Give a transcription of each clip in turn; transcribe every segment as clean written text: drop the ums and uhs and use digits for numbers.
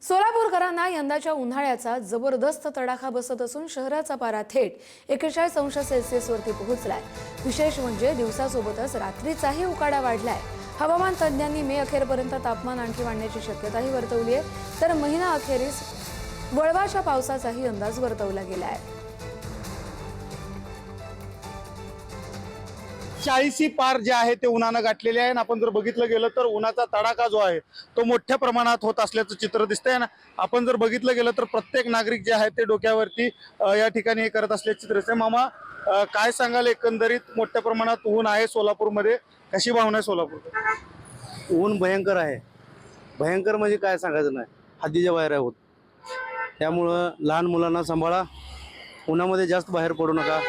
सोलापूरकरांना यंदाच्या उन्हाळ्याचा जबरदस्त तडाखा बसत असून शहराचा पारा थेट 41 अंश सेल्सिअसवरती पोहोचलाय। विशेष म्हणजे दिवसासोबतच रात्रीचाही उकाडा वाढलाय। हवामान तज्ज्ञांनी मे अखेरपर्यंत तापमान आणखी वाढण्याची शक्यताही वर्तवली आहे, तर महिना अखेरीस वळवाच्या पावसाचाही अंदाज वर्तवला गेला आहे। 40 पार जे आहे ते उन्हानं गाठलेले आहे। आपण जर बघितलं गेलं तर उन्हाचा तडाखा जो आहे तो मोठ्या प्रमाणात होत असल्याचं चित्र दिसतंय ना। आपण जर बघितलं गेलं तर प्रत्येक नागरिक जे आहे ते डोक्यावरती या ठिकाणी हे करत असल्याचे चित्र दिसतंय। मामा, काय सांगाल, एकंदरीत मोठ्या प्रमाणात ऊन आहे सोलापूरमध्ये, कशी भावना आहे सोलापूर? ऊन भयंकर आहे। भयंकर म्हणजे काय सांगायचं नाही, हद्दीच्या बाहेर आहे होत। त्यामुळं लहान मुलांना सांभाळा, उन्हामध्ये जास्त बाहेर पडू नका।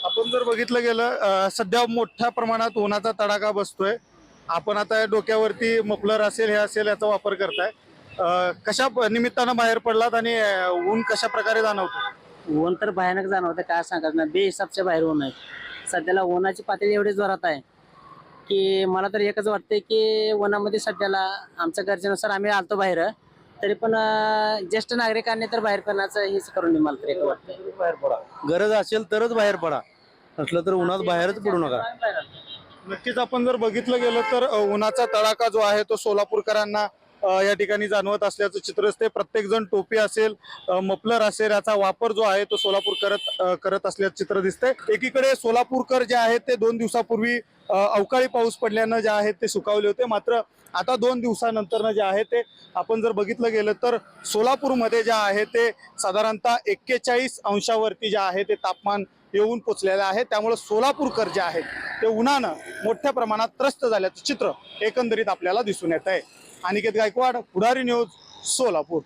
आपण जर बघितलं गेलं सध्या मोठ्या प्रमाणात उन्हाचा तडाखा बसतोय। आपण आता डोक्यावरती मफलर असेल, हे असेल, याचा वापर करताय। कशा निमित्तानं बाहेर पडलात आणि ऊन कशा प्रकारे जाणवतं? ऊन तर भयानक जाणवतं, काय सांगायचं ना, बेहिसाबच्या बाहेर ऊन आहे। सध्याला उन्हाची पातळी एवढी जोरात आहे की मला तर एकच वाटतंय की उन्हामध्ये सध्याला आमच्या गरजेनुसार आम्ही आलतो बाहेर, तरी पण ज्येष्ठ नागरिकांनी तर बाहेर पडण्याचं हेच करून मला तर एक वाटतंय। बाहेर पडा, गरज असेल तरच बाहेर पडा, नसलं तर उन्हात बाहेरच पडू नका। नक्कीच आपण जर बघितलं गेलं तर उन्हाचा तडाखा जो आहे तो सोलापूरकरांना या ठिकाणी जाणवत असल्याचं चित्र असते। प्रत्येक जण टोपी असेल, मफलर असेल, याचा वापर जो आहे तो सोलापूर करत असल्याचं चित्र दिसतंय। एकीकडे सोलापूरकर जे आहेत ते 2 दिवसापूर्वी अवकाळी पाऊस पडल्यानं जे आहे ते सुकावले होते, मात्र आता 2 दिवसानंतर जे आहे ते आपण जर बघितलं गेलं तर सोलापूरमध्ये जे आहे ते साधारणतः 41 अंशावरती जे आहे ते तापमान येऊन पोचलेलं आहे। त्यामुळे सोलापूरकर जे आहेत ते उन्हानं मोठ्या प्रमाणात त्रस्त झाल्याचं चित्र एकंदरीत आपल्याला दिसून येत आहे। अनिकेत गायकवाड, पुढारी न्यूज, सोलापूर।